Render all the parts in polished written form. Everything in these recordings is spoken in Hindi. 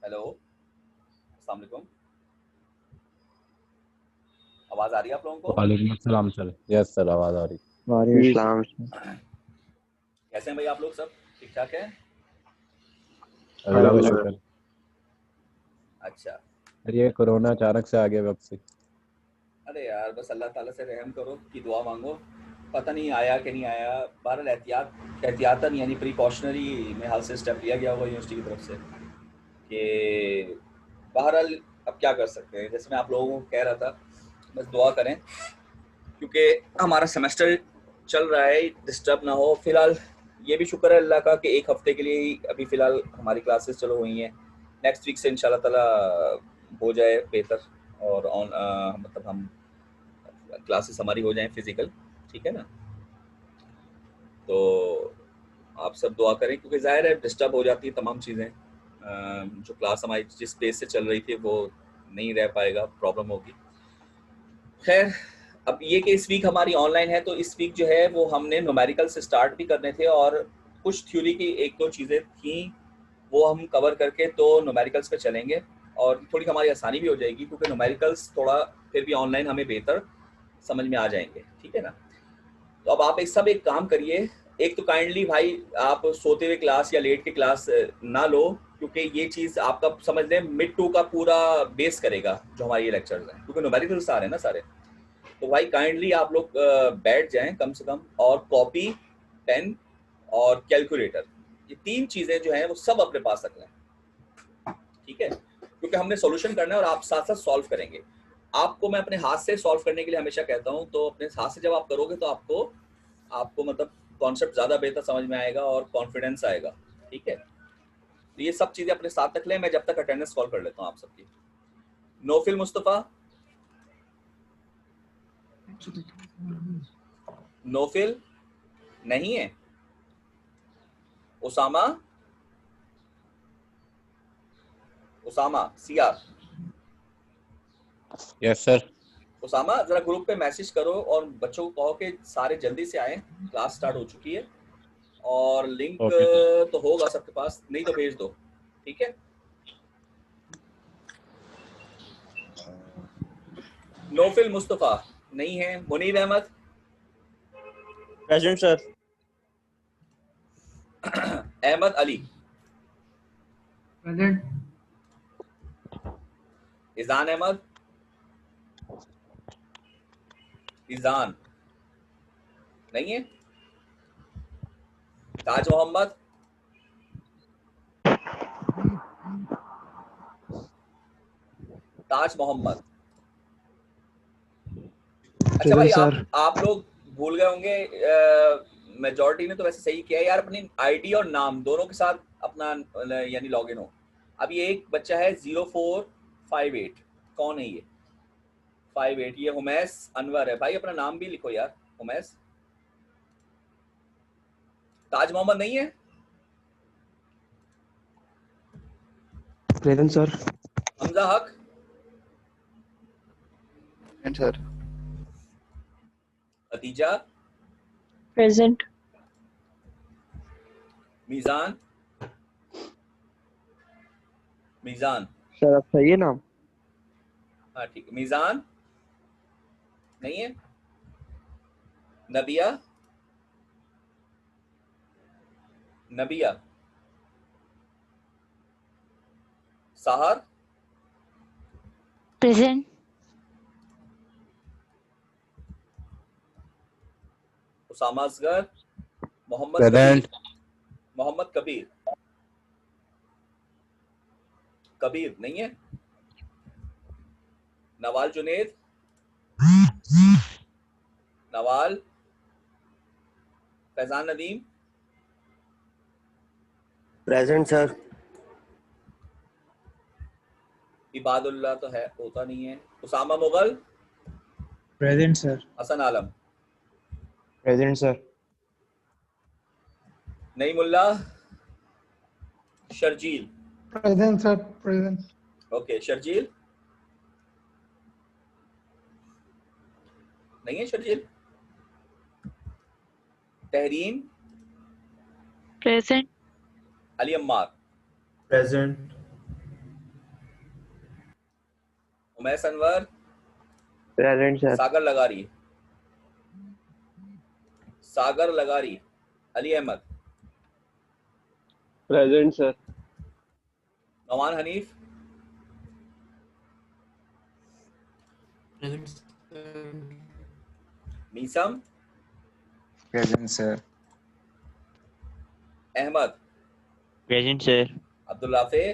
हेलो, अस्सलाम वालेकुम। आवाज आ रही है आप लोगों को? वालेकुम अस्सलाम सर। यस सर, आवाज आ रही। वालेकुम इस्लाम। कैसे हैं भाई आप लोग? सब ठीक ठाक है? अल्लाह का अल्हम्दुलिल्लाह। शुक्र। अच्छा। सर ये कोरोना अचानक से आ गया वक्त से। अरे यार, बस अल्लाह ताला से रहम करो कि दुआ मांगो। पता नहीं आया कि नहीं आया। बहरहाल एहतियातन यानी प्रिकॉशनरी में हाल से स्टेप लिया गया हुआ यूनिवर्सिटी की तरफ से कि बहरहाल अब क्या कर सकते हैं। जैसे मैं आप लोगों को कह रहा था, बस दुआ करें क्योंकि हमारा सेमेस्टर चल रहा है, डिस्टर्ब ना हो। फिलहाल ये भी शुक्र है अल्लाह का कि एक हफ्ते के लिए ही अभी फ़िलहाल हमारी क्लासेस चलो हुई हैं। नेक्स्ट वीक से इंशाल्लाह ताला हो जाए बेहतर और मतलब हम क्लासेस हमारी हो जाएँ फ़िज़िकल, ठीक है ना? तो आप सब दुआ करें क्योंकि ज़ाहिर है डिस्टर्ब हो जाती है तमाम चीज़ें। जो क्लास हमारी जिस पेस से चल रही थी वो नहीं रह पाएगा, प्रॉब्लम होगी। खैर, अब ये कि इस वीक हमारी ऑनलाइन है तो इस वीक जो है वो हमने न्यूमेरिकल से स्टार्ट भी करने थे और कुछ थ्योरी की एक दो चीज़ें थी वो हम कवर करके तो न्यूमेरिकल्स पे चलेंगे और थोड़ी हमारी आसानी भी हो जाएगी क्योंकि न्यूमेरिकल्स थोड़ा फिर भी ऑनलाइन हमें बेहतर समझ में आ जाएंगे, ठीक है ना? तो अब आप एक काम करिए। एक तो काइंडली भाई आप सोते हुए क्लास या लेट के क्लास ना लो क्योंकि ये चीज़ आपका समझ लें मिड टू का पूरा बेस करेगा जो हमारे ये लेक्चर्स हैं क्योंकि न्यूमेरिकल्स आ रहे हैं ना सारे। तो भाई काइंडली आप लोग बैठ जाएं कम से कम और कॉपी, पेन और कैलकुलेटर, ये तीन चीज़ें जो हैं वो सब अपने पास रख लें, ठीक है? क्योंकि हमने सॉल्यूशन करना है और आप साथ साथ सॉल्व करेंगे। आपको मैं अपने हाथ से सॉल्व करने के लिए हमेशा कहता हूँ, तो अपने हाथ से जब आप करोगे तो आपको आपको मतलब कॉन्सेप्ट ज़्यादा बेहतर समझ में आएगा और कॉन्फिडेंस आएगा, ठीक है? तो ये सब चीज़ें अपने साथ रख लें। मैं जब तक अटेंडेंस कॉल कर लेता हूँ आप सबकी। नौफिल मुस्तफ़ा, नौफिल नहीं है। उसामा, उसामा सियार, यस सर। उसामा जरा ग्रुप पे मैसेज करो और बच्चों को कहो कि सारे जल्दी से आएं, क्लास स्टार्ट हो चुकी है और लिंक ओके सर। तो होगा सबके पास, नहीं तो भेज दो, ठीक है? नौफिल मुस्तफ़ा नहीं है। Munir Ahmed, present sir. Ahmed Ali, present. Izaan Ahmed, Izaan नहीं है। ताज मोहम्मद, ताज मोहम्मद। अच्छा भाई, प्रेजेंट सर। आप लोग भूल गए होंगे, मेजॉरिटी ने तो वैसे सही किया है यार, अपनी आईडी और नाम दोनों के साथ अपना यानी लॉगिन हो। अब ये एक बच्चा है 0458, कौन है ये 58? ये हुमैस अनवर है भाई, अपना नाम भी लिखो यार, हुमैस। ताज मोहम्मद नहीं है। Present sir. Hamza Haq, sir. Khadija, present. Mizan, Mizan. Sir अब सही है नाम? हाँ ठीक है, मीज़ान नहीं है। नबिया, नबिया। साहर, प्रेजेंट। उसामा असगर, मोहम्मद कबीर, प्रेजेंट। मोहम्मद कबीर, कबीर नहीं है। नवाल जुनेद, नवाल। Faizan Nadeem, present sir. इबादुल्लाह तो है, होता नहीं है। Usama Mughal, present sir. Hasan Alam, present sir. Naimullah, Sharjeel. Present sir. Present. Okay, Sharjeel नहीं है। Sharjeel. Tahreen, present. Ali Ammar, present. Umais Anwar, present sir. Sagar Lagari, Sagar Lagari, Ali Ahmed, present sir. Nauman Hanif, Meesam, Present, sir. Ahmad, present sir. Abdul Rafe,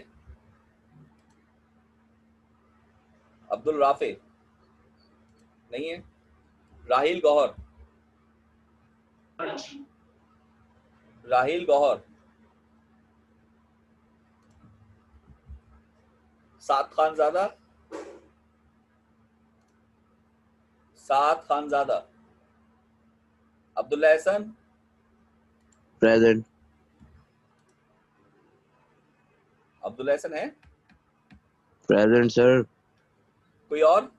Abdul Rafe नहीं है, राहिल गौहर, राहिल गौहर, साद खानजादा, साद खानजादा, अब्दुल्ला एहसन, प्रेजेंट। अब्दुल्ला एहसन है, प्रेजेंट सर। कोई और?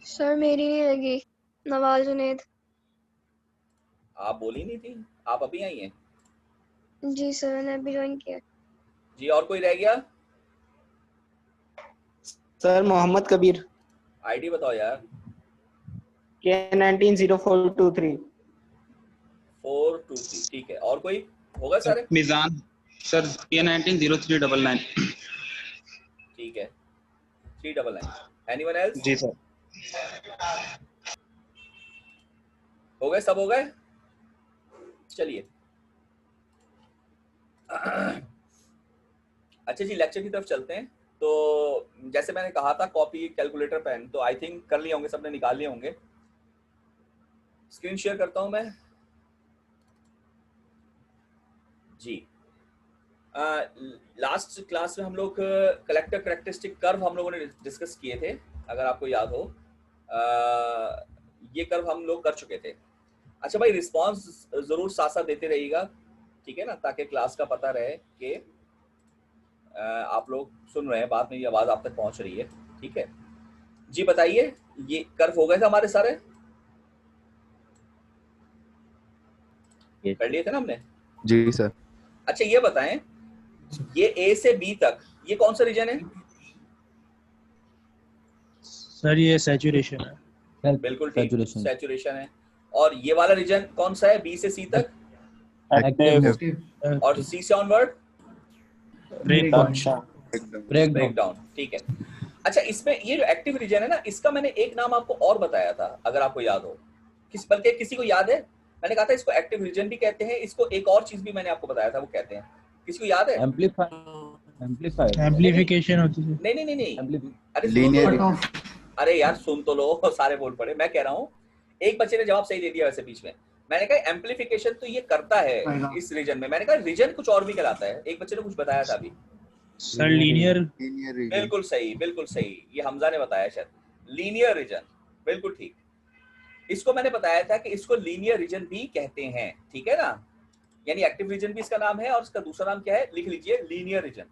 सर मेरी नहीं लगी। नवाज जुनैद। आप बोली नहीं थी, आप अभी आई हैं। जी सर, मैंने अभी ज्वाइन किया। जी, और कोई रह गया? सर मोहम्मद कबीर। आईडी बताओ यार। K190423। 423, ठीक है। और कोई होगा सारे? मिजान सर, K190399। ठीक है, 399। Anyone else? जी सर। हो गए, सब हो गए। चलिए अच्छा जी, लेक्चर की तरफ चलते हैं। तो जैसे मैंने कहा था, कॉपी, कैलकुलेटर, पेन, तो आई थिंक कर लिए होंगे, सबने निकाल लिए होंगे। स्क्रीन शेयर करता हूं मैं जी। लास्ट क्लास में हम लोग कलेक्टर कैरेक्टरिस्टिक कर्व हम लोगों ने डिस्कस किए थे, अगर आपको याद हो। ये कर्व हम लोग कर चुके थे। अच्छा भाई, रिस्पांस जरूर साथ साथ देते रहिएगा, ठीक है ना, ताकि क्लास का पता रहे कि आप लोग सुन रहे हैं, बात, मेरी आवाज आप तक पहुंच रही है, ठीक है जी। बताइए, ये कर्व हो गए थे हमारे सारे, कर लिए थे ना हमने? जी सर। अच्छा ये बताएं, ये ए से बी तक ये कौन सा रीजन है? सर ये सैचुरेशन है। बिल्कुल ठीक, सैचुरेशन है। और ये वाला रीजन कौन सा है, बी से सी तक? एक्टिव। और सी से ऑनवर्ड? ब्रेकडाउन, ठीक है। अच्छा, इसमें ये जो एक्टिव रीजन है ना, इसका मैंने एक नाम आपको और बताया था, अगर आपको याद हो। बल्कि किसी को याद है? मैंने कहा था इसको एक्टिव रीजन भी कहते हैं, इसको एक और चीज भी मैंने आपको बताया था, वो कहते हैं, किसी को याद है? एम्पलीफिकेशन होती है। नहीं नहीं नहीं नहीं, अरे अरे यार सुन तो लो, सारे बोल पड़े। मैं कह रहा हूँ, एक बच्चे ने जवाब सही दे दिया वैसे बीच में। मैंने कहा एम्पलीफिकेशन तो ये करता है इस रीजन में। मैंने कहा रीजन कुछ और भी कहलाता है, एक बच्चे ने कुछ बताया था अभी। Sir linear. बिल्कुल सही, बिल्कुल सही, ये हमजा ने बताया शायद, लीनियर रीजन, बिल्कुल ठीक। इसको मैंने बताया था कि इसको लीनियर रीजन भी कहते हैं, ठीक है ना। यानी एक्टिव रीजन भी इसका नाम है, और इसका दूसरा नाम क्या है, लिख लीजिए, लीनियर रीजन।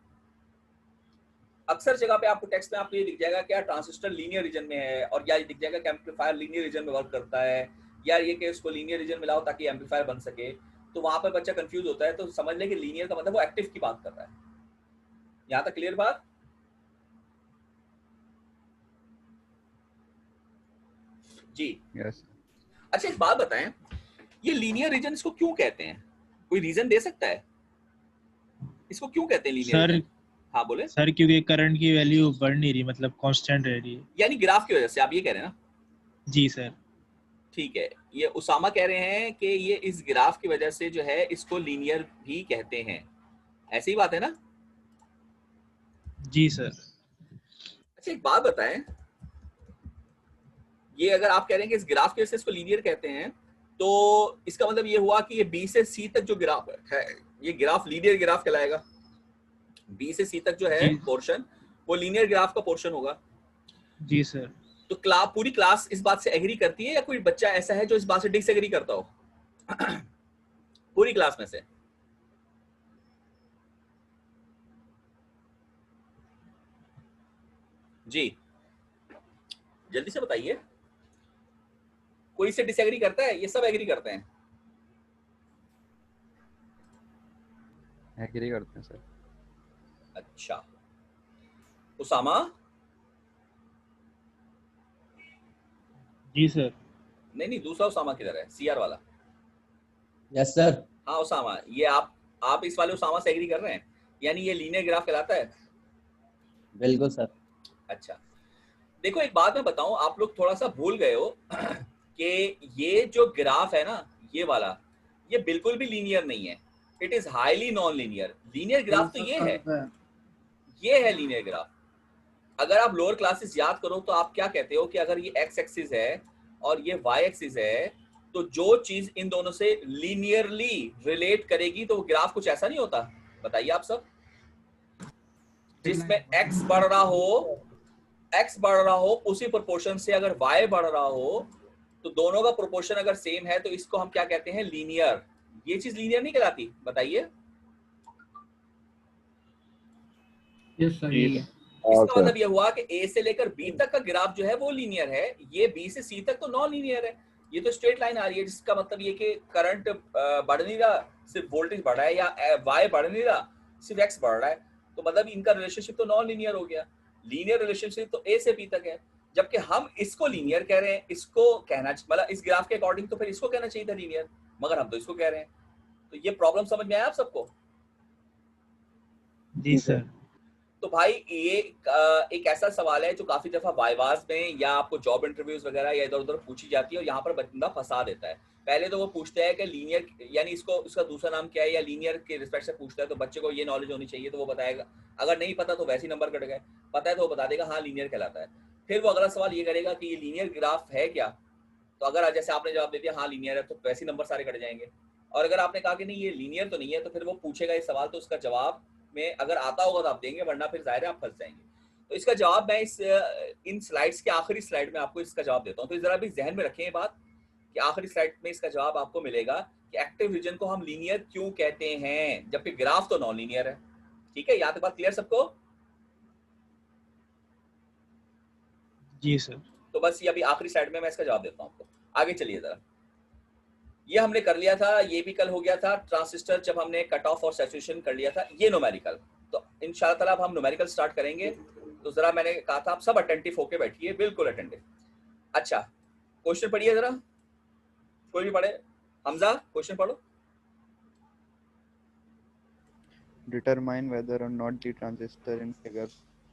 अक्सर जगह पे आपको टेक्स्ट में आपको ये दिख जाएगा क्या ट्रांजिस्टर लीनियर रीजन में है, और या दिख जाएगा कि एम्पलीफायर लीनियर रीजन में वर्क करता है, या ये कि इसको लीनियर रीजन में लाओ ताकि एम्पलीफायर बन सके। तो वहां पर बच्चा कंफ्यूज होता है, तो समझ ले कि लीनियर का मतलब वो एक्टिव की बात कर रहा है। यहाँ तक क्लियर बात? जी यस। अच्छा, एक बात बताएं, ये लीनियर रीजन इसको क्यों कहते हैं? कोई रीजन दे सकता है इसको क्यों कहते हैं लीनियर रीजन? हाँ बोले सर, क्योंकि करंट की वैल्यू बढ़ नहीं रही, मतलब कांस्टेंट रह रही है। यानी ग्राफ की वजह से, आप ये कह रहे हैं ना? जी सर। ठीक है, ये उसामा कह रहे हैं कि ये इस ग्राफ की वजह से जो है इसको लीनियर भी कहते हैं, ऐसी ही बात है ना? जी सर। अच्छा एक बात बताएं, ये अगर आप कह रहे हैं कि इस ग्राफ की वजह से इसको लीनियर कहते हैं, तो इसका मतलब ये हुआ कि ये बी से सी तक जो ग्राफ है, ये ग्राफ लीनियर ग्राफ कहलाएगा। बी से सी तक जो है पोर्शन, वो लीनियर ग्राफ का पोर्शन होगा। जी सर। तो पूरी क्लास इस बात से एग्री करती है, या कोई बच्चा ऐसा है जो इस बात से डिसएग्री करता हो? पूरी क्लास में से? जी जल्दी से बताइए, कोई से डिसएग्री करता है? ये सब एग्री करते हैं? एग्री करते हैं सर। अच्छा, उसामा? जी सर। नहीं नहीं, दूसरा उसामा किधर है? सीआर वाला। Yes sir. हाँ उसामा, ये आप इस वाले उसामा से एग्री कर रहे हैं? यानी ये लीनियर ग्राफ कहलाता है? बिल्कुल सर। अच्छा, देखो एक बात मैं बताऊं, आप लोग थोड़ा सा भूल गए हो कि ये जो ग्राफ है ना, ये वाला, ये बिल्कुल भी लीनियर नहीं है। It is highly non linear. Linear graph तो ये है लीनियर ग्राफ। अगर आप लोअर क्लासेस याद करो तो आप क्या कहते हो कि अगर ये एक्स एक्सिस है और ये वाई एक्सिस है, तो जो चीज इन दोनों से लीनियरली रिलेट करेगी तो वो ग्राफ कुछ ऐसा नहीं होता? बताइए आप सब। जिसमें एक्स बढ़ रहा हो उसी प्रोपोर्शन से अगर y बढ़ रहा हो, तो दोनों का प्रोपोर्शन अगर सेम है तो इसको हम क्या कहते हैं? लीनियर। ये चीज लीनियर नहीं कहलाती? बताइए। इसका मतलब ये हुआ कि a से लेकर b तक का ग्राफ जो है वो लीनियर है, ये b से c तक तो नॉन लीनियर है। ये तो स्ट्रेट लाइन आ रही है, जिसका मतलब ये कि करंट बढ़ नहीं रहा, सिर्फ वोल्टेज बढ़ रहा है, या y बढ़ नहीं रहा, सिर्फ x बढ़ रहा है। तो मतलब इनका रिलेशनशिप तो नॉन लीनियर हो गया। लीनियर रिलेशनशिप तो a से b तक है, जबकि हम इसको लीनियर कह रहे हैं। इसको कहना मतलब इस ग्राफ के अकॉर्डिंग तो फिर इसको कहना चाहिए था लीनियर, मगर हम तो इसको कह रहे हैं। तो ये प्रॉब्लम समझ में आया आप सबको? जी सर। तो भाई ये एक ऐसा सवाल है जो काफी दफा वाइवास में या आपको जॉब इंटरव्यूज वगैरह या इधर उधर पूछी जाती है, और यहाँ पर बंदा फंसा देता है। पहले तो वो पूछता है कि लीनियर यानी इसको उसका दूसरा नाम क्या है, या लीनियर के रिस्पेक्ट से पूछता है, तो बच्चे को ये नॉलेज होनी चाहिए तो वो बताएगा। अगर नहीं पता तो वैसे ही नंबर कट गए, पता है तो वो बता देगा हाँ लीनियर कहलाता है। फिर वो अगला सवाल ये करेगा कि ये लीनियर ग्राफ है क्या, तो अगर जैसे आपने जवाब दे दिया हाँ लीनियर है, तो वैसे ही नंबर सारे कट जाएंगे। और अगर आपने कहा कि नहीं ये लीनियर तो नहीं है, तो फिर वो पूछेगा ये सवाल, तो उसका जवाब में अगर आता होगा तो आप देंगे, वरना फिर जाहिर है आप फंस जाएंगे। तो इसका जवाब मैं इन स्लाइड्स के आखिरी स्लाइड में आपको इसका जवाब देता हूँ। तो जरा भी जहन में रखें ये बात कि आखिरी स्लाइड में इसका जवाब आपको मिलेगा कि एक्टिव रीजन को हम लीनियर क्यों कहते हैं, जबकि ग्राफ तो नॉन लीनियर है। ठीक है, यहाँ तक बात क्लियर सबको? जी सर। तो बस ये अभी आखिरी स्लाइड में मैं इसका जवाब देता हूँ आपको। आगे चलिए जरा। ये हमने कर लिया था, ये भी कल हो गया था ट्रांजिस्टर, जब हमने कट ऑफ और सैचुरेशन कर लिया था। ये न्यूमेरिकल, तो इंशाल्लाह ताला अब हम न्यूमेरिकल स्टार्ट करेंगे। तो जरा मैंने कहा था आप सब अटेंटिव होके बैठिए, बिल्कुल अटेंटिव। अच्छा, क्वेश्चन पढ़िए जरा, कोई भी पढ़े। हमजा क्वेश्चन पढ़ो। Determine whether or not the transistor in figure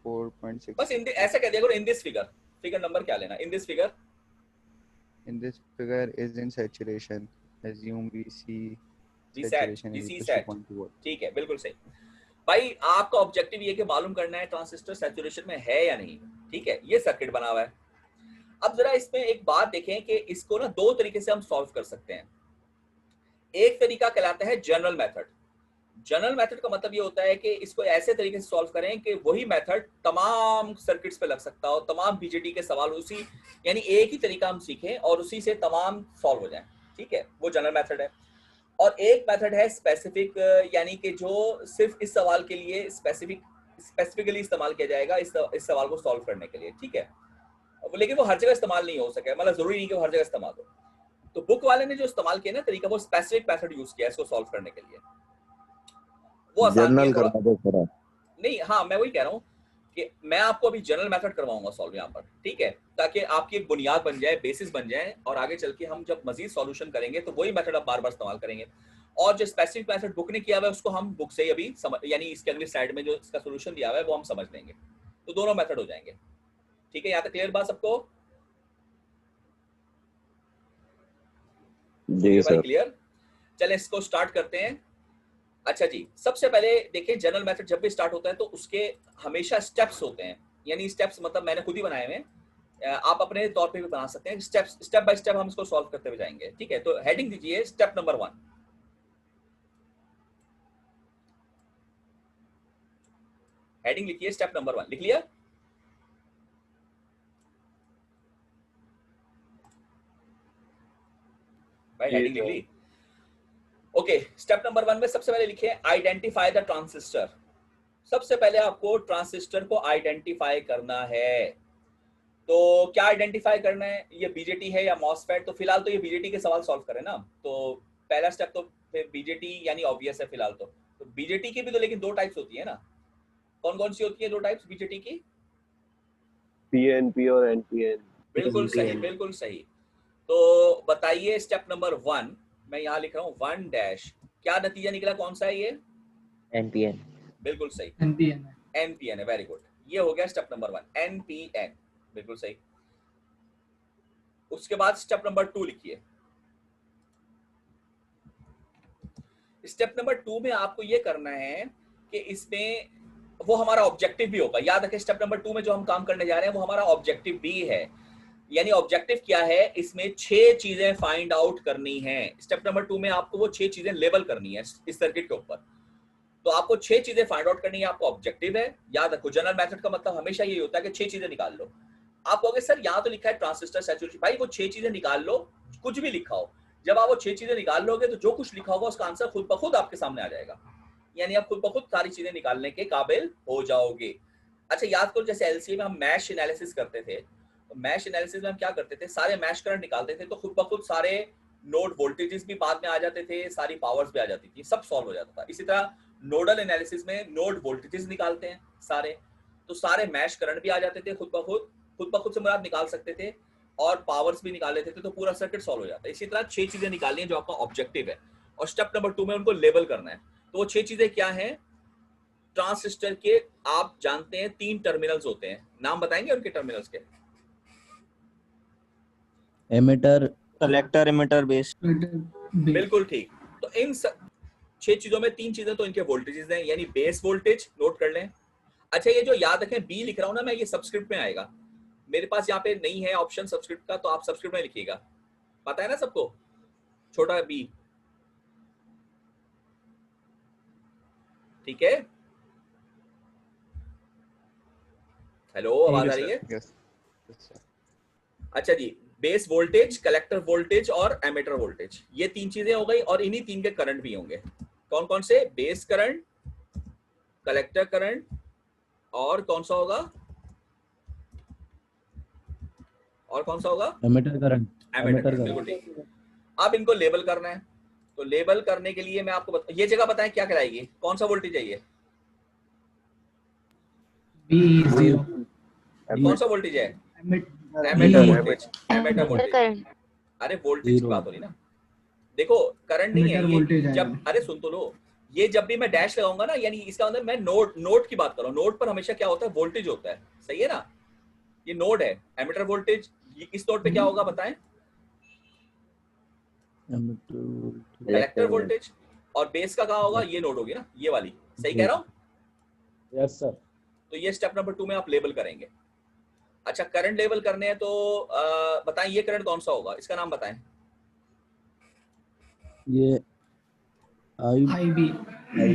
4.6 बस ऐसा कह दिया करो, in this figure. Figure number क्या लेना? In this figure. in this figure is in saturation. Assume we see saturation is equal to 0.2 volt. ठीक है, बिल्कुल सही। भाई आपका ऑब्जेक्टिव ये कि मालूम करना है ट्रांजिस्टर सैचुरेशन में है या नहीं। ठीक है, ये सर्किट बना हुआ है। अब जरा इसमें एक बात देखें कि इसको ना दो तरीके से हम सॉल्व कर सकते हैं। एक तरीका कहलाता है जनरल मेथड। जनरल मेथड का मतलब ये होता है कि इसको ऐसे तरीके से सॉल्व करें कि वही मेथड तमाम सर्किट्स पे लग सकता हो, तमाम बीजेटी के सवाल उसी, यानी एक ही तरीका हम सीखें और उसी से तमाम सॉल्व हो जाएं। ठीक है, वो जनरल मेथड है। और एक मेथड है स्पेसिफिक, यानी कि जो सिर्फ इस सवाल के लिए स्पेसिफिकली इस्तेमाल किया जाएगा, इस सवाल को सॉल्व करने के लिए। ठीक है, लेकिन वो हर जगह इस्तेमाल नहीं हो सके, मतलब जरूरी नहीं कि वो हर जगह इस्तेमाल हो। तो बुक वाले ने जो इस्तेमाल किया ना तरीका, वो स्पेसिफिक मेथड यूज किया इसको सॉल्व करने के लिए। वो आसान है थोड़ा। नहीं, हाँ मैं वही कह रहा हूँ कि मैं आपको अभी जनरल मेथड करवाऊंगा सॉल्व यहाँ पर। ठीक है, ताकि आपकी एक बुनियाद बन जाए, बेसिस बन जाए, और आगे चल के हम जब मजीद सॉल्यूशन करेंगे तो वही मेथड आप बार बार इस्तेमाल करेंगे। और जो स्पेसिफिक मेथड बुक ने किया हुआ है उसको हम बुक से ही अभी यानी इसके अगली स्लाइड में जो इसका सोल्यूशन दिया हुआ है वो हम समझ लेंगे, तो दोनों मेथड हो जाएंगे। ठीक है, यहाँ तक क्लियर बात सबको? जी सर। क्लियर? चलें इसको स्टार्ट करते हैं। अच्छा जी, सबसे पहले देखिए जनरल मेथड जब भी स्टार्ट होता है तो उसके हमेशा स्टेप्स होते हैं। यानी स्टेप्स मतलब मैंने खुद ही बनाए हुए हैं, आप अपने तौर पे भी बना सकते हैं। स्टेप्स, स्टेप बाय स्टेप हम इसको सॉल्व करते हुए जाएंगे। ठीक है, तो हेडिंग दीजिए स्टेप नंबर 1। हेडिंग लिखिए स्टेप नंबर 1। लिख लिया? भाई हेडिंग लिख ली? ओके, स्टेप नंबर 1 में सबसे पहले लिखिए आइडेंटिफाई द ट्रांजिस्टर। सबसे पहले आपको ट्रांजिस्टर को आइडेंटिफाई करना है। तो क्या आइडेंटिफाई करना है? ये बीजेटी है या मॉसफेट? तो फिलहाल तो ये बीजेटी के सवाल सॉल्व करें ना, तो पहला स्टेप तो फिर बीजेटी यानी ऑब्वियस है फिलहाल तो बीजेटी की भी तो लेकिन दो टाइप्स होती है ना। कौन कौन सी होती है दो टाइप्स बीजेटी की? PNP और NPN। बिल्कुल सही, बिल्कुल सही। तो बताइए स्टेप नंबर 1, मैं यहाँ लिख रहा हूँ 1 डैश, क्या नतीजा निकला, कौन सा है ये? NPN। बिल्कुल सही, NPN है। NPN है, वेरी गुड। ये हो गया स्टेप नंबर 1, NPN, बिल्कुल सही। उसके बाद स्टेप नंबर 2 लिखिए। स्टेप नंबर 2 में आपको ये करना है कि इसमें वो हमारा ऑब्जेक्टिव भी होगा। याद रखें स्टेप नंबर 2 में जो हम काम करने जा रहे हैं वो हमारा ऑब्जेक्टिव भी है। यानी ऑब्जेक्टिव क्या है, इसमें 6 चीजें फाइंड आउट करनी है। स्टेप नंबर 2 में आपको वो 6 चीजें लेबल करनी है इस सर्किट के ऊपर। तो आपको 6 चीजें फाइंड आउट करनी है, आपको ऑब्जेक्टिव है। याद रखो जनरल मेथड का मतलब हमेशा ये होता है कि 6 चीजें निकाल लो। आप कहोगे सर यहाँ तो लिखा है ट्रांजिस्टर सैचुरेशन, भाई वो 6 चीजें निकाल लो, कुछ भी लिखा हो। जब आप वो 6 चीजें निकाल लोगे तो जो कुछ लिखा होगा उसका आंसर खुद ब खुद आपके सामने आ जाएगा। यानी आप खुद ब खुद सारी चीजें निकालने के काबिल हो जाओगे। अच्छा याद करो, जैसे एलसीए में हम मैश एनालिसिस करते थे, तो मैश एनालिसिस में हम क्या करते थे, सारे मैश करंट निकालते थे, तो खुद ब खुद सारे नोड वोल्टेजेस भी बाद में आ जाते थे, सारी पावर्स भी आ जाती थी, सब सॉल्व हो जाता था। इसी तरह नोडल एनालिसिस में नोड वोल्टेजेस निकालते हैं सारे, तो सारे मैश करंट भी आ जाते थे खुद ब खुद से मुराद निकाल सकते थे, और पावर्स भी निकाल लेते थे, तो पूरा सर्किट सॉल्व हो जाता है। इसी तरह 6 चीजें निकालनी है जो आपका ऑब्जेक्टिव है, और स्टेप नंबर 2 में उनको लेबल करना है। तो वो 6 चीजें क्या हैं? ट्रांजिस्टर के आप जानते हैं 3 टर्मिनल्स होते हैं, नाम बताएंगे उनके टर्मिनल्स के? Emitter, collector, emitter, base. बिल्कुल ठीक। तो इन 6 चीजों में 3 चीजें तो इनके वोल्टेजेस हैं, यानी बेस वोल्टेज नोट कर लें। अच्छा ये जो याद रखें बी लिख रहा हूं ना मैं, ये सबस्क्रिप्ट में आएगा। मेरे पास यहाँ पे नहीं है ऑप्शन सबस्क्रिप्ट का, तो आप सबस्क्रिप्ट में लिखिएगा। पता है ना सबको, छोटा बी, ठीक है? हेलो, आवाज आ रही है? Yes. Yes, sir. अच्छा जी, बेस वोल्टेज, कलेक्टर वोल्टेज और एमिटर वोल्टेज, ये 3 चीजें हो गई, और इन्हीं 3 के करंट भी होंगे। कौन कौन से? बेस करंट, कलेक्टर करंट, और कौन सा होगा? और कौन सा होगा? एमिटर करंट, एमिटर करंट, बिल्कुल ठीक। अब इनको लेबल करना है, तो लेबल करने के लिए मैं आपको ये जगह बताएं क्या कराएगी, कौन सा वोल्टेज है ये? B0। कौन सा वोल्टेज है? Emitter B voltage, emitter voltage. अरे वोल्टेज की बात हो रही ना, देखो करंट नहीं है ये। जब अरे सुन तो लो, ये जब भी मैं डैश लगाऊंगा ना, यानी इसका मतलब मैं नोड की बात कर रहा हूँ। नोड पर हमेशा क्या होता है? वोल्टेज होता है, सही है ना? ये नोड है, एमिटर वोल्टेज। इस नोड पे क्या होगा बताएं? Collector voltage. और बेस का कहाँ होगा? ये नोड होगी ना, ये वाली, सही कह रहा हूँ? Yes sir. तो ये स्टेप नंबर 2 में आप लेबल करेंगे। अच्छा करंट लेबल करने हैं, तो बताएं ये करंट कौन सा होगा, इसका नाम बताएं। ये IB।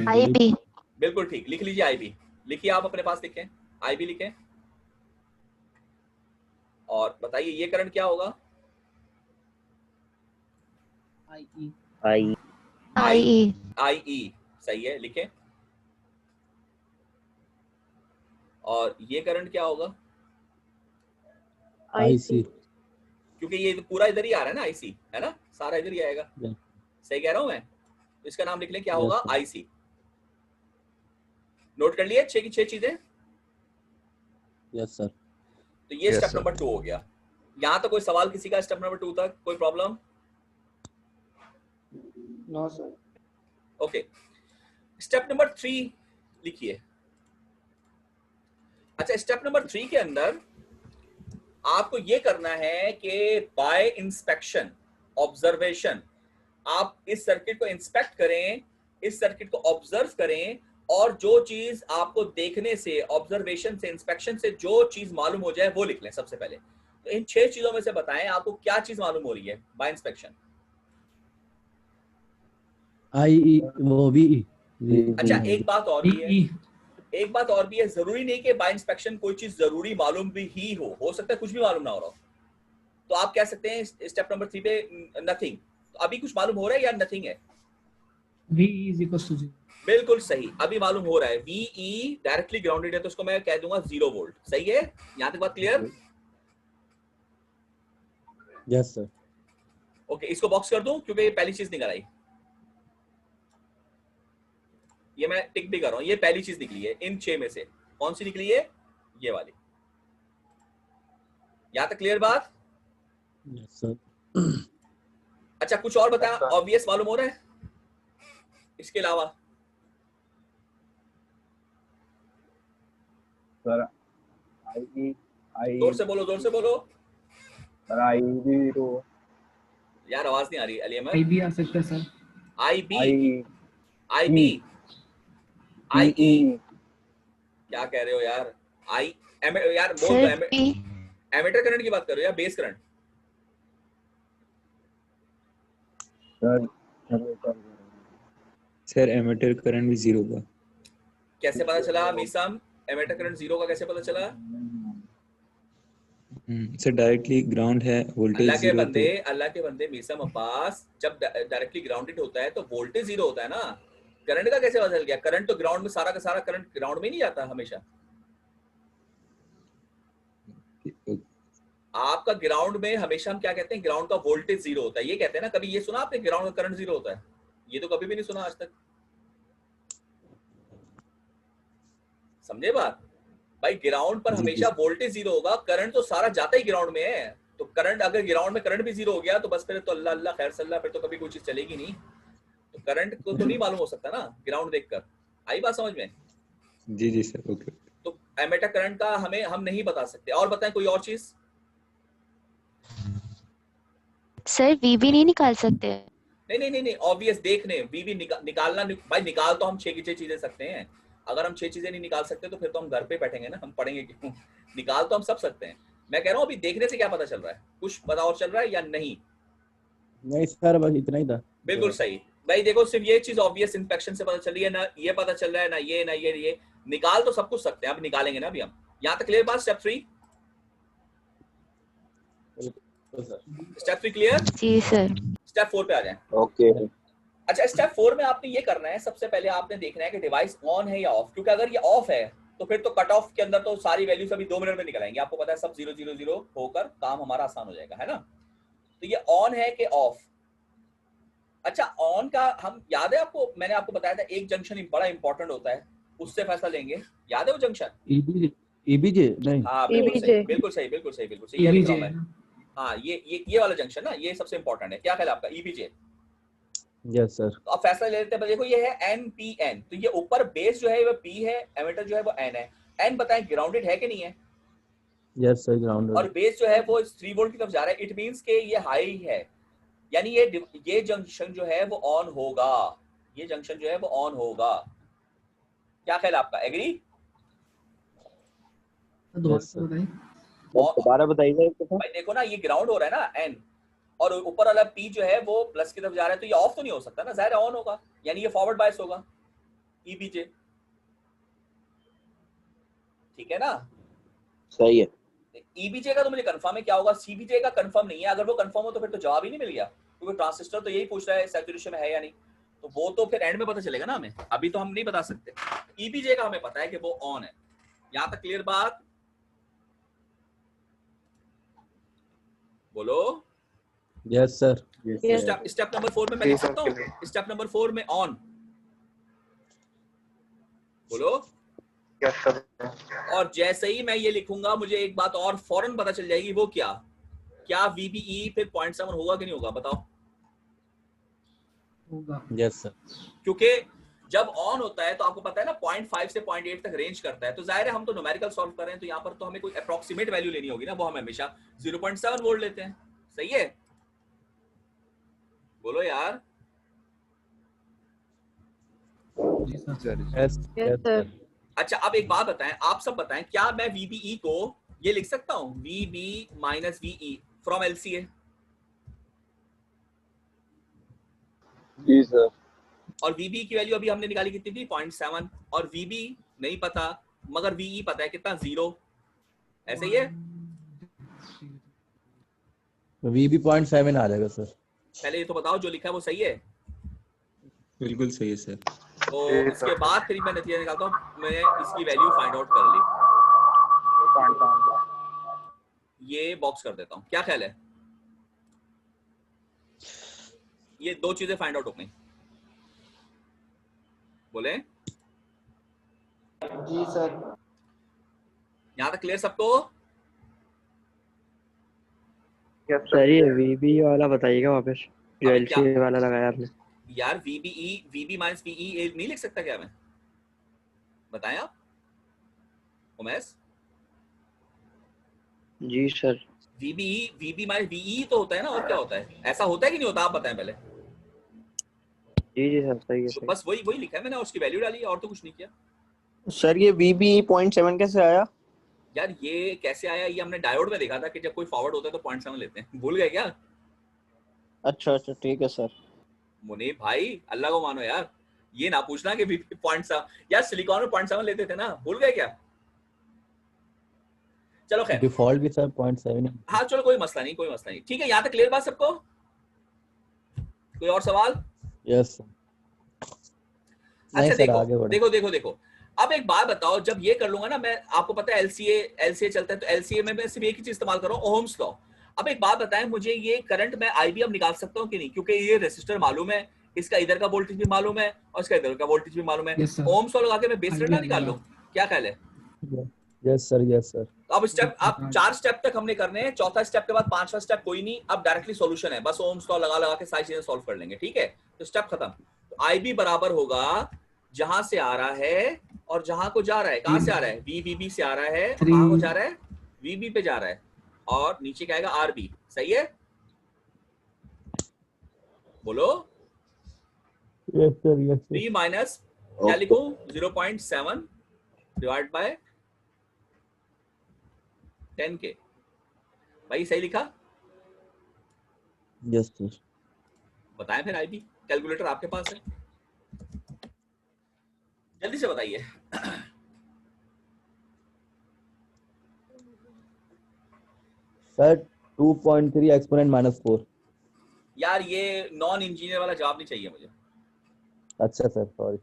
IB। बिल्कुल ठीक, लिख लीजिए IB। लिखिए, आप अपने पास लिखें, IB लिखें। और बताइए ये करंट क्या होगा? IE, सही है, लिखें। और ये करंट क्या होगा? IC, क्योंकि ये पूरा इधर ही आ रहा है ना, IC है ना, सारा इधर ही आएगा। सही कह रहा हूं मैं? तो इसका नाम लिख लें, क्या होगा? IC। नोट कर लिए 6 की 6 चीजें? Yes sir. तो ये Yes, स्टेप sir. नंबर 2 हो गया। यहां तक कोई सवाल किसी का स्टेप नंबर 2 तक? कोई problem? No sir. Okay, step number 3 लिखिए। अच्छा स्टेप नंबर 3 के अंदर आपको ये करना है कि बाय इंस्पेक्शन, ऑब्जर्वेशन, आप इस सर्किट को इंस्पेक्ट करें, इस सर्किट को ऑब्जर्व करें, और जो चीज आपको देखने से, ऑब्जर्वेशन से, इंस्पेक्शन से जो चीज मालूम हो जाए वो लिख लें सबसे पहले। तो इन 6 चीजों में से बताएं आपको क्या चीज मालूम हो रही है बाय इंस्पेक्शन? IE, वो VE। अच्छा एक बात और भी है, एक बात और भी है, जरूरी नहीं कि बाय इंस्पेक्शन कोई चीज जरूरी मालूम भी ही हो सकता है कुछ भी मालूम ना हो रहा हो। तो आप कह सकते हैं स्टेप नंबर 3 पे नथिंग। तो अभी कुछ मालूम हो रहा है या नथिंग है? VE is equals to 0। बिल्कुल सही, अभी मालूम हो रहा है। VE डायरेक्टली ग्राउंडेड है, तो उसको मैं कह दूंगा 0 वोल्ट। सही है, यहां तक बात क्लियर? Yes sir. ओके, इसको बॉक्स कर दूं क्योंकि ये पहली चीज निकल आई। ये मैं टिक भी कर रहा हूं, ये पहली चीज निकली है इन 6 में से। कौन सी निकली है? ये वाली। यहाँ तक क्लियर बात? Yes, sir. अच्छा कुछ और बताया, ऑब्वियस मालूम हो रहा है इसके अलावा? सर आई जोर से बोलो, जोर से बोलो सर I0 यार, आवाज नहीं आ रही। अली अहमद, आई भी आ सकता है sir. I B, I I B, I E, E क्या कह रहे हो यार? आई यार बोल सर दो। बी। एमीटर करंट की बात कर रहे हो या base current? Sir ammeter current भी जीरो का। कैसे पता चला मीसम? एमीटर करंट जीरो का कैसे पता चला? सर डायरेक्टली ग्राउंड है, वोल्टेज अल्लाह के जीरो बंदे, अल्लाह के बंदे मीसम अब्बास, जब डायरेक्टली ग्राउंडेड होता है तो वोल्टेज जीरो होता है ना। करंट का कैसे पता चल गया? करंट तो ग्राउंड में, सारा का सारा करंट ग्राउंड में नहीं जाता हमेशा। आपका ग्राउंड में हमेशा हम क्या कहते हैं, ग्राउंड का वोल्टेज जीरो होता है, ये कहते हैं ना। कभी ये सुना आपने ग्राउंड का करंट जीरो होता है? ये तो कभी भी नहीं सुना आज तक। समझे बात? भाई ग्राउंड पर हमेशा वोल्टेज जीरो होगा, करंट तो सारा जाता ही ग्राउंड में है। तो करंट, अगर ग्राउंड में करंट भी जीरो हो गया तो बस फिर तो अल्लाह अल्लाह खैर सल्ला, फिर तो कभी कोई चीज चलेगी नहीं। तो करंट को तो नहीं मालूम हो सकता ना ग्राउंड देखकर। आई बात समझ में? जी सर, ओके। तो एमीटर करंट का हम नहीं बता सकते। और बताएं कोई और चीज? सर वीबी नहीं निकाल सकते? नहीं, ऑब्वियस देखने वीवी निकालना भाई, निकाल तो हम 6 की 6 चीजें सकते हैं। अगर हम 6 चीजें नहीं निकाल सकते तो फिर तो हम घर पे बैठेंगे ना, हम पढ़ेंगे क्यों? निकाल तो हम सब सकते हैं। मैं कह रहा हूँ अभी देखने से क्या पता चल रहा है? कुछ पता और चल रहा है या नहीं? नहीं सर, बस इतना ही था। बिल्कुल सही भाई। देखो सिर्फ ये चीज ऑब्वियस इंस्पेक्शन से पता चली है ना, ये पता चल रहा है ना ये निकाल तो सब कुछ सकते हैं। अब निकालेंगे ना अभी हम। यहाँ तक क्लियर बात? Step 3, step 3 clear? जी सर। स्टेप 4 पे आ जाए। ओके। अच्छा स्टेप 4 में आपने ये करना है, सबसे पहले आपने देखना है कि डिवाइस ऑन है या ऑफ। क्योंकि अगर ये ऑफ है तो फिर तो कट ऑफ के अंदर तो सारी वैल्यूज अभी 2 मिनट में निकल आएंगे। आपको पता है सब 0 0 0 होकर काम हमारा आसान हो जाएगा, है ना? तो ये ऑन है कि ऑफ? अच्छा ऑन का हम, याद है आपको, मैंने आपको बताया था एक जंक्शन बड़ा इंपॉर्टेंट होता है, उससे फैसला लेंगे। याद है वो जंक्शन? ईबीजे नहीं। हाँ बिल्कुल सही, बिल्कुल सही, बिल्कुल सही, बिल्कुल सही। ये लिख रहा हूं मैं। हाँ ये वाला जंक्शन ना, ये सबसे इंपॉर्टेंट है। क्या ख्याल है आपका? ईबीजे। Yes sir. तो अब फैसला ले लेते हैं। देखो ये है NPN, तो ये ऊपर बेस जो है वो P है, एमीटर जो है वो N है। N बताएं ग्राउंडेड है कि नहीं है? Yes sir, grounded. और बेस जो है वो 3 वोल्ट की तरफ जा रहा है। इट मींस के ये हाई है, यानी ये जंक्शन जो है वो ऑन होगा। ये जंक्शन जो है वो ऑन होगा। क्या ख्याल है आपका? एग्री? दोबारा बताइए। भाई देखो ना, ये ग्राउंड हो रहा है ना N, और ऊपर वाला P जो है वो प्लस की तरफ जा रहा है, तो ये ऑफ तो नहीं हो सकता ना, जाहिर ऑन होगा। यानी ये फॉरवर्ड बायस होगा, EBJ। ठीक है ना? सही है। EBJ का तो मुझे कंफर्म है क्या होगा, CBJ का कंफर्म नहीं है। अगर वो कंफर्म हो तो फिर तो जवाब ही नहीं मिल गया, क्योंकि ट्रांजिस्टर तो यही पूछ रहा है सैचुरेशन में है या नहीं। तो वो तो फिर एंड में पता चलेगा ना हमें, अभी तो हम नहीं बता सकते। EBJ का हमें पता है कि वो ऑन है। यहां तक क्लियर बात? बोलो। Yes sir. स्टेप नंबर 4 में मैं लिख सकता हूँ, स्टेप नंबर 4 में ऑन। बोलो। और जैसे ही मैं ये लिखूंगा मुझे एक बात और फौरन पता चल जाएगी, वो क्या VBE फिर 0.7 होगा कि नहीं होगा? बताओ। Yes sir. क्योंकि जब ऑन होता है तो आपको पता है ना 0.5 से 0.8 तक रेंज करता है। तो जाहिर है हम तो न्यूमेरिकल सॉल्व कर रहे हैं, तो यहाँ पर तो हमें कोई अप्रोक्सीमेट वैल्यू लेनी होगी ना, वो हम हमेशा 0.7 वोल्ट लेते हैं। सही है? बोलो यार। Yes sir. अच्छा अब एक बात बताएं, आप सब बताएं, क्या मैं VBE को ये लिख सकता हूं, VB minus VE from LCA? जी सर। और VB की वैल्यू अभी हमने निकाली कितनी थी? 0.7। और VB नहीं पता, मगर VE पता है कितना? 0। ऐसे ही है? VB 0.7 आ जाएगा सर। पहले ये तो बताओ जो लिखा है वो सही है? बिल्कुल सही है सर। तो इसके बाद फिर मैं नतीजा निकालता हूँ। मैंने इसकी वैल्यू फाइंड आउट कर ली, ये बॉक्स कर देता हूँ। क्या ख्याल है? ये 2 चीजें फाइंड आउट हो गई। बोले जी सर। यहां तक क्लियर सबको? सर ये वीबी वाला बताइएगा वापस, जो अबे क्या एलसी वाला लगाया आपने। यार वीबी माइनस वीई नहीं लिख सकता क्या मैं? बताएं आप उमेश। जी सर। वीबी माइनस वीई तो होता है ना, और क्या होता है? ऐसा होता है कि नहीं होता, आप बताएं पहले। जी जी सर, सही है तो सही। बस वही लिखा है मैंने, उसकी वैल्यू डाली है, और तो कुछ नहीं किया। सर ये VB 0.7 कैसे आया? यार ये कैसे आया, ये हमने डायोड में देखा था कि जब कोई फॉरवर्ड होता है तो 0.7 लेते हैं। भूल गए क्या? अच्छा अच्छा ठीक है सर। मुनीब भाई अल्लाह को मानो यार, ये ना पूछना कि 0.7 यार सिलिकॉन में 0.7 लेते थे ना, भूल गए क्या? चलो खैर, डिफॉल्ट भी सर 0.7 है। हाँ चलो कोई मसला नहीं, ठीक है। यहाँ तक क्लियर बात सबको? कोई और सवाल? Yes sir. नहीं अच्छा सर, आगे बढ़ो। देखो अब एक बात बताओ, जब ये कर लूंगा ना मैं, आपको पता है एलसीए चलता है, तो एलसीए में मैं सिर्फ एक ही चीज इस्तेमाल कर रहा हूं, ओम्स लॉ। अब एक बात बताएं मुझे, ये करंट में आईबी अब निकाल सकता हूं कि नहीं? क्योंकि ये रेसिस्टर मालूम है, इसका इधर का वोल्टेज भी मालूम है और इसका इधर का वोल्टेज भी मालूम है। ओम्स लॉ लगा के मैं बेस करंट ना निकाल लूं, क्या ख्याल है? Yes sir. अब स्टेप, अब 4 स्टेप तक हमने करने हैं, चौथा स्टेप के बाद 5वां स्टेप कोई नहीं, अब डायरेक्टली सॉल्यूशन है, बस ओम्स लॉ लगा के सारी चीजें सॉल्व कर लेंगे, ठीक है? तो स्टेप खत्म। तो आईबी बराबर होगा जहां से आ रहा है और जहां को जा रहा है। कहां से आ रहा है? वीबी से आ रहा है, कहां को जा रहा है? वीबी पे जा रहा है, और नीचे क्या आएगा? आरबी। सही है? भाई यस सर। 3 माइनस क्या लिखूं? 0.7 डिवाइड बाय 10K। भाई सही लिखा? Yes sir. बताएं फिर, आईबी कैलकुलेटर आपके पास है, जल्दी से बताइए। Sir 2.3 exponent -4। यार ये नॉन इंजीनियर वाला जवाब नहीं चाहिए मुझे। अच्छा सर, सॉरी।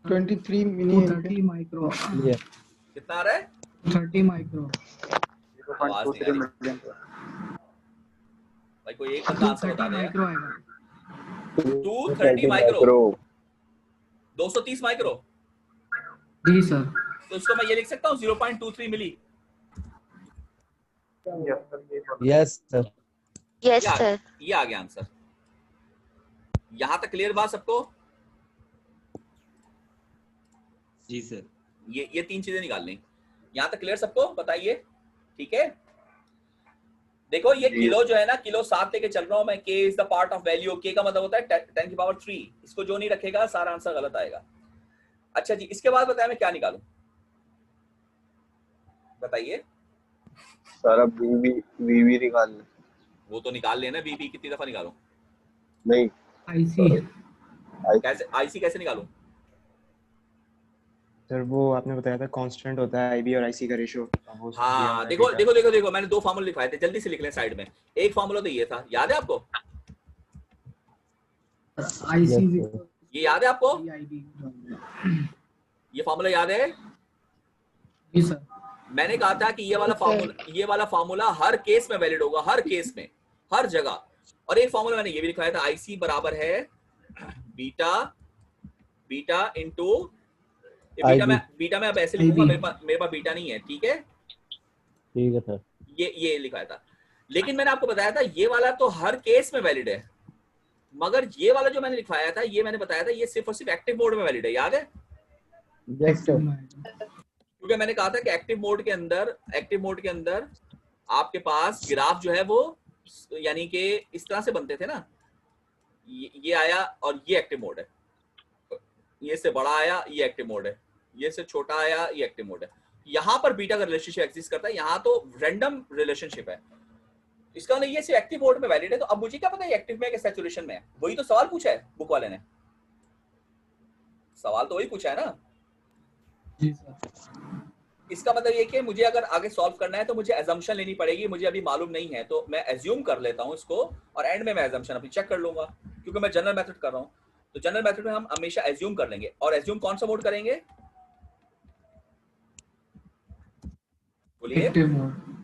23 mini 30 micro. ये कितना आ रहा है? 30 माइक्रो। आवाज नहीं आ रही भाई, कोई एक बंदा आंसर बता दे यार। 230 माइक्रो, 230 माइक्रो। जी सर। तो इसको मैं ये लिख सकता हूँ 0.23 मिली। Yes sir. Yes sir. ये आ गया आंसर। यहां तक क्लियर बात सबको? जी सर। ये 3 चीजें निकालनी, यहां तक क्लियर सबको? बताइए, ठीक है? देखो ये किलो जो है ना, किलो 7 लेके चल रहा हूं मैं। K is the part of value, K का मतलब होता है 10 की पावर 3। इसको जो नहीं रखेगा सारा आंसर गलत आएगा। अच्छा जी, इसके बाद बताया मैं क्या निकालूं, बताइए। सर अब VB निकालना। वो तो निकाल लेना, बीबी कितनी दफा निकालूं? नहीं आईसी। कैसे आईसी कैसे निकालूं? सर वो आपने बताया था कांस्टेंट होता है आईबी और आईसी का रेशियो। हाँ देखो मैंने 2 फार्मूले लिखवाए थे, जल्दी से लिख लें साइड में। एक फार्मूला तो ये था, याद है आपको? आईसी ये याद है आपको? ये फार्मूला याद है? जी सर। मैंने कहा था कि ये वाला फार्मूला हर केस में वैलिड होगा, हर केस में, हर जगह। और एक फार्मूला मैंने ये भी लिखवाया था, आईसी बराबर है बीटा इनटू बीटा में अब ऐसे लिखूंगा, मेरे पास बीटा नहीं है, ठीक है सर। ये लिखवाया था। लेकिन मैंने आपको बताया था ये वाला तो हर केस में वैलिड है, मगर ये वाला जो मैंने लिखवाया था, ये मैंने बताया था ये सिर्फ और सिर्फ एक्टिव मोड में वैलिड है, याद है? Yes sir. क्योंकि मैंने कहा था कि एक्टिव मोड के अंदर आपके पास ग्राफ जो है वो यानी कि इस तरह से बनते थे ना, ये आया और ये एक्टिव मोड है, ये से बड़ा आया ये एक्टिव मोड है, ये से छोटा आया ये एक्टिव मोड है। यहाँ पर बीटा का रिलेशनशिप एग्जिस्ट करता है, यहाँ तो रैंडम रिलेशनशिप है। इसका मतलब ये सिर्फ एक्टिव मोड में वैलिड है। तो अब मुझे क्या पता है एक्टिव में है कि सैचुरेशन में है? वही तो सवाल पूछा है बुक वाले ने, सवाल तो वही पूछा है ना। इसका मतलब ये कि मुझे अगर आगे सॉल्व करना है तो मुझे एजम्पशन लेनी पड़ेगी, मुझे अभी मालूम नहीं है तो मैं एज्यूम कर लेता हूं इसको, और एंड में मैं एजम्पशन अभी चेक कर लूंगा, क्योंकि मैं जनरल मेथड कर रहा हूं। तो जनरल मेथड में हम हमेशा एज्यूम कर लेंगे, और एज्यूम कौन सा मोड करेंगे? बोलिए।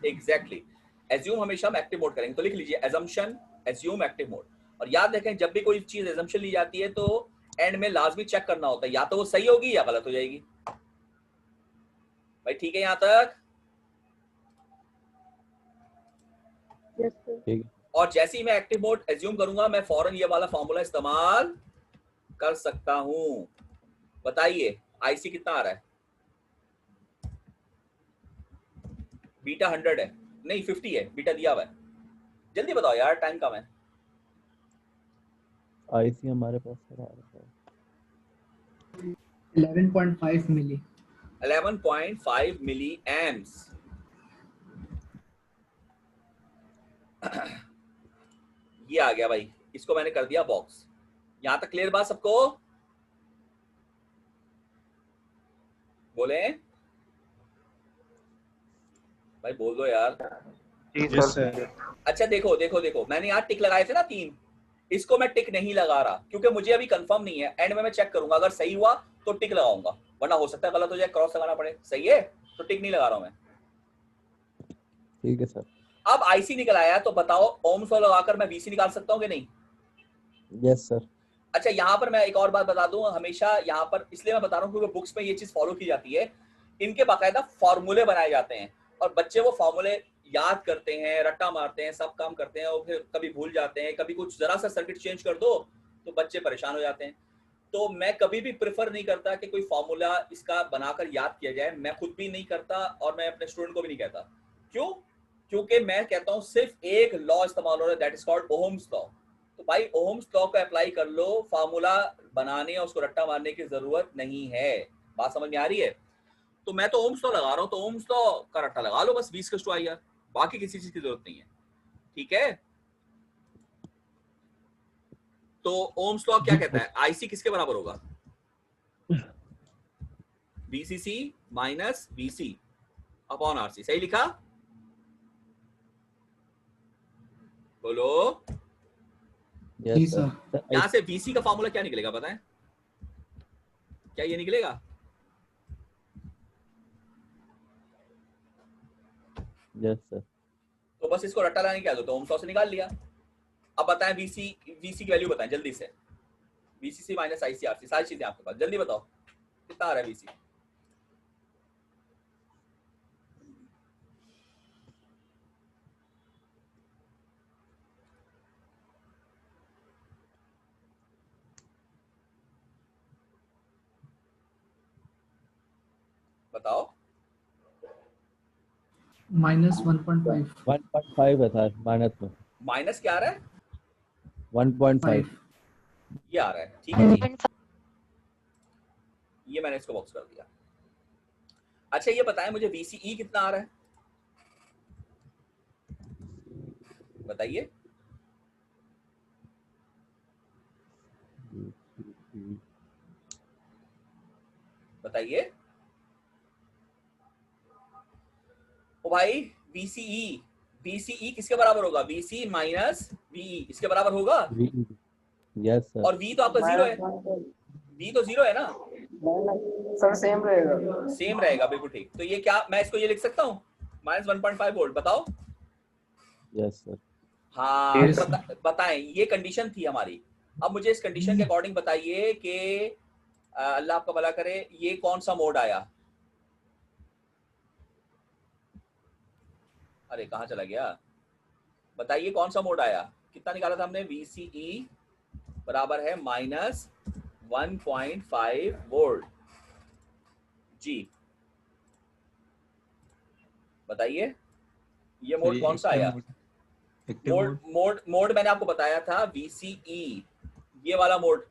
एग्जैक्टली, एज्यूम हमेशा हम एक्टिव मोड करेंगे। तो लिख लीजिए एजम्पशन एज्यूम एक्टिव मोड। और याद रखें जब भी कोई चीज एजम्पशन ली जाती है तो एंड में लाजमी चेक करना होता है, या तो वो सही होगी या गलत हो जाएगी। भाई ठीक है यहां तक? Yes sir. ठीक है। और जैसे ही मैं एक्टिव मोड एज्यूम करूंगा मैं फौरन ये वाला फॉर्मूला इस्तेमाल कर सकता हूं। बताइए आईसी कितना आ रहा है? बीटा 100 है, नहीं 50 है, बीटा दिया हुआ है। जल्दी बताओ यार, टाइम कम है। आईसी हमारे पास आ रहा है 11.5 मिली। 11.5 मिली एम्प्स। ये आ गया भाई, इसको मैंने कर दिया बॉक्स। यहां तक क्लियर बात सबको? बोले भाई, बोल दो यार। जी सर। अच्छा देखो देखो देखो, मैंने यहाँ टिक लगाए थे ना 3, इसको मैं टिक नहीं लगा रहा क्योंकि मुझे अभी कंफर्म नहीं है। एंड में मैं चेक करूंगा, अगर सही हुआ तो टिक लगाऊंगा, वरना हो सकता है गलत हो जाए, क्रॉस लगाना पड़े। सही है तो टिक नहीं लगा रहा हूं मैं। ठीक है सर। अब आईसी निकल आया तो बताओ ओम्स लॉ लगाकर मैं वीसी निकाल सकता हूँ कि नहीं? Yes sir. अच्छा यहाँ पर मैं एक और बात बता दूं, हमेशा यहाँ पर इसलिए मैं बता रहा हूँ क्योंकि बुक्स में ये चीज फॉलो की जाती है, इनके बाकायदा फॉर्मूले बनाए जाते हैं और बच्चे वो फॉर्मूले याद करते हैं, रट्टा मारते हैं, सब काम करते हैं और फिर कभी भूल जाते हैं, कभी कुछ जरा सा सर्किट चेंज कर दो तो बच्चे परेशान हो जाते हैं। तो मैं कभी भी प्रेफर नहीं करता कि कोई फॉर्मूला इसका बनाकर याद किया जाए, मैं खुद भी नहीं करता और मैं अपने स्टूडेंट को भी नहीं कहता। क्यों? क्योंकि मैं कहता हूँ सिर्फ एक लॉ इस्तेमाल हो रहा है, that is called Ohm's law. तो भाई ओहम्स लॉ को अप्लाई कर लो, फार्मूला बनाने और उसको रट्टा मारने की जरूरत नहीं है। बात समझ में आ रही है? तो मैं तो ओहम्स लॉ लगा रहा हूँ, तो ओहम्स लॉ का रट्टा लगा लो बस, 20/IR, बाकी किसी चीज की जरूरत नहीं है। ठीक है? तो ओहम्स लॉ क्या कहता है? आईसी किसके बराबर होगा? BCC minus BC upon RC. सही लिखा? बोलो। जी सर। यहां से वीसी का फॉर्मूला क्या निकलेगा बताएं? क्या ये निकलेगा? Yes sir. तो बस इसको रट्टा लगाने क्या दो, तो ओम्स लॉ से निकाल लिया। अब बताएं वीसी की वैल्यू बताएं जल्दी से। वीसीसी माइनस आईसीआरसी, सारी चीजें आपके पास, जल्दी बताओ कितना आ रहा है वीसी? बताओ। माइनस 1.5। 1.5 है सर, माइनस में। माइनस क्या आ रहा है? 1.5 ये आ रहा है। ठीक है जी, ये मैंने इसको बॉक्स कर दिया। अच्छा ये बताएं मुझे वीसीई कितना आ रहा है? बताइए। बताइए ओ भाई, VCE किसके बराबर होगा? VC माइनस VE इसके बराबर होगा। Yes sir. और V तो आपका 0 है, V तो 0 है ना सर? सेम रहेगा। सेम रहेगा, बिल्कुल ठीक। तो ये क्या, मैं इसको ये लिख सकता हूँ माइनस 1.5 वोल्ट? बताओ। Yes sir. हाँ बताएं, ये कंडीशन थी हमारी। अब मुझे इस कंडीशन के अकॉर्डिंग बताइए कि अल्लाह आपका भला करे, ये कौन सा मोड आया? अरे कहाँ चला गया? बताइए कौन सा मोड आया? कितना निकाला था हमने? VCE बराबर है माइनस 1.5 वोल्ट। जी बताइए ये मोड कौन सा आया? मोड मैंने आपको बताया था VCE, ये वाला मोड,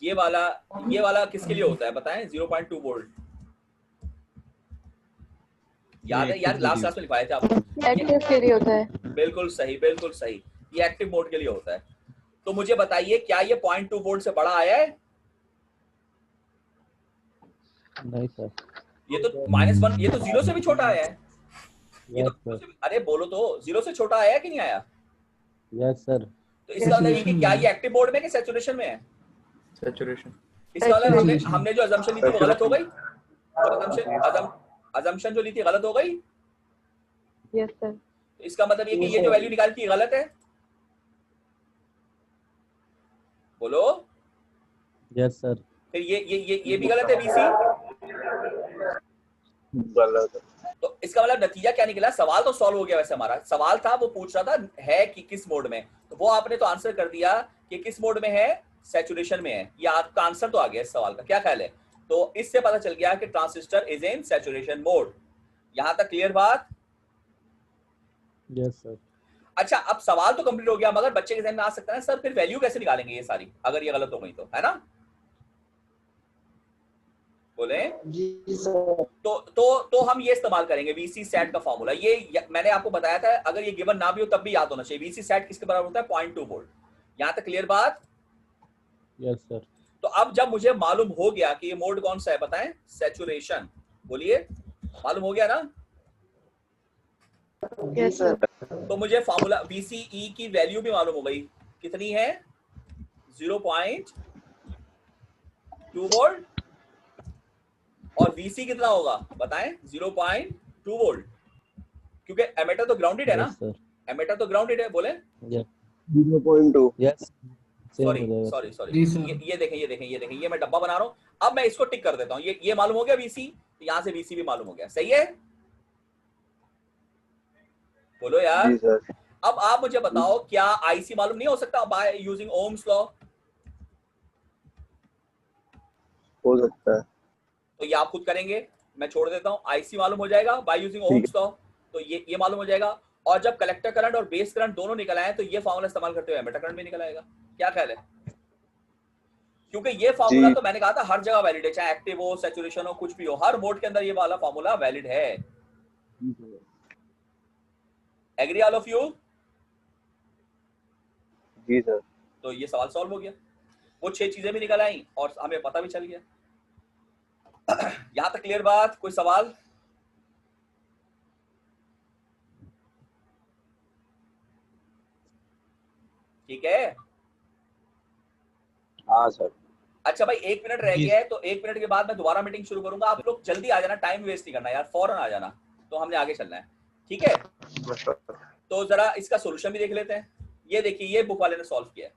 ये वाला किसके लिए होता है बताएं? 0.2 वोल्ट। याद है यार, लास्ट क्लास में लिखवाए थे आपको। एक्टिव के लिए होता है। बिल्कुल सही, बिल्कुल सही, ये एक्टिव मोड के लिए होता है। तो मुझे बताइए क्या ये 0.2 वोल्ट से बड़ा आया है? नहीं सर। ये तो -1, ये तो 0 से भी छोटा आया है। ये यस तो सर। अरे बोलो तो, 0 से छोटा आया है कि नहीं आया? Yes sir. तो इसका मतलब ये कि क्या ये एक्टिव मोड में कि सैचुरेशन में है? सैचुरेशन। इसका मतलब हमने जो अजम्पशन ली थी वो गलत हो गई। अजम्पशन जो ली थी गलत हो गई। Yes sir. तो इसका मतलब ये कि ये जो वैल्यू निकाली थी गलत है। बोलो। Yes sir. फिर ये भी गलत है VC। गलत। तो इसका मतलब नतीजा क्या निकला? सवाल तो सॉल्व हो गया। वैसे हमारा सवाल था, वो पूछ रहा था है कि किस मोड में, तो वो आपने तो आंसर कर दिया कि किस मोड में है, सैचुरेशन में है। ये आपका आंसर तो आ गया इस सवाल का। क्या ख्याल है? तो इससे पता चल गया कि transistor is in saturation mode. यहां तक क्लियर बात? Yes sir. अच्छा, अब सवाल तो कंप्लीट हो गया, मगर बच्चे के ज़हन में आ सकता है सर फिर वैल्यू कैसे निकालेंगे ये सारी, अगर ये गलत हो गई तो, है ना? बोले जी सर। तो हम ये इस्तेमाल करेंगे वीसी सेट का फॉर्मूला। ये मैंने आपको बताया था, अगर ये गिवन ना भी हो तब भी याद होना चाहिए। वीसी सेट किसके बराबर होता है? 0.2 वोल्ट। यहां तक क्लियर बात? Yes sir. तो अब जब मुझे मालूम हो गया कि ये मोड कौन सा है, बताएं, सैचुरेशन, बोलिए, मालूम हो गया ना? Yes sir. तो मुझे फॉर्मूला VCE की वैल्यू भी मालूम हो गई, कितनी है? 0.2 वोल्ट। और VC कितना होगा बताएं? 0.2 वोल्ट, क्योंकि एमीटर तो ग्राउंडेड है ना? एमीटर तो ग्राउंडेड है, बोले 0.2। यस। सॉरी, ये देखें, ये मैं डब्बा बना रहा हूं। अब मैं इसको टिक कर देता हूं। ये मालूम हो गया VC, तो यहां से VC भी मालूम हो गया। सही है? बोलो यार। जी सर। अब आप मुझे बताओ, क्या IC मालूम नहीं हो सकता बाय यूजिंग ओम्स लॉ? हो सकता है। तो ये आप खुद करेंगे, मैं छोड़ देता हूं। IC मालूम हो जाएगा बाय यूजिंग ओम्स लॉ, तो ये मालूम हो जाएगा। और जब कलेक्टर करंट और बेस करंट दोनों निकल आए, तो ये फॉर्मूला इस्तेमाल करते हुए एमीटर करंट भी निकल आएगा। क्या ख्याल है? क्योंकि ये फॉर्मूला तो मैंने कहा था हर जगह वैलिड है, चाहे एक्टिव हो, सैचुरेशन हो, कुछ भी हो, हर मोड के अंदर ये वाला फॉर्मूला वैलिड है। Agree all of you? जी सर। तो ये सवाल सॉल्व हो गया। वो 6 चीजें भी निकल आई और हमें पता भी चल गया। यहां तक क्लियर बात? कोई सवाल? ठीक है। हाँ सर। अच्छा भाई, 1 मिनट रह गया है, तो 1 मिनट के बाद मैं दोबारा मीटिंग शुरू करूंगा। आप लोग जल्दी आ जाना, टाइम वेस्ट नहीं करना यार, फौरन आ जाना, तो हमने आगे चलना है। ठीक है? तो जरा इसका सोल्यूशन भी देख लेते हैं। ये देखिए, ये बुक वाले ने सॉल्व किया है।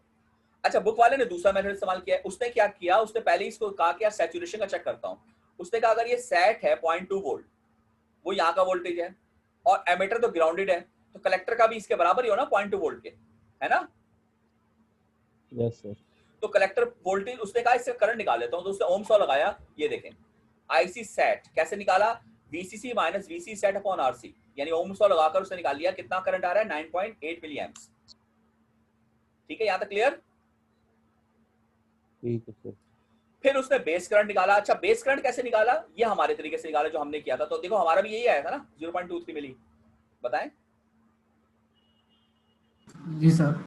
अच्छा, बुक वाले ने दूसरा मेथड इस्तेमाल किया है। उसने क्या किया? उसने पहले इसको कहा कि यार सैचुरेशन का चेक करता हूं। उसने कहा अगर ये सेट है 0.2 वोल्ट, वो यहाँ का वोल्टेज है, और एमीटर तो ग्राउंडेड है, तो कलेक्टर का भी इसके बराबर ही हो ना 0.2 वोल्ट के, है ना? Yes sir. तो कलेक्टर वोल्टेज, उसने कहा इससे करंट निकाल लेता हूं, तो उसने ओम्स लॉ लगाया। ये देखें, IC सेट कैसे निकाला? VCC minus VC set upon RC, यानी ओम्स लॉ लगाकर उसने निकाल लिया कितना करंट आ रहा है, 9.8 मिली एम्प्स। ठीक है, यहां तक क्लियर? ठीक है सर। फिर उसने बेस करंट निकाला। अच्छा, बेस करंट कैसे निकाला? ये हमारे तरीके से निकाला जो हमने किया था। तो देखो, हमारा भी यही आया था ना, 0.23 मिली। बताएं। जी सर।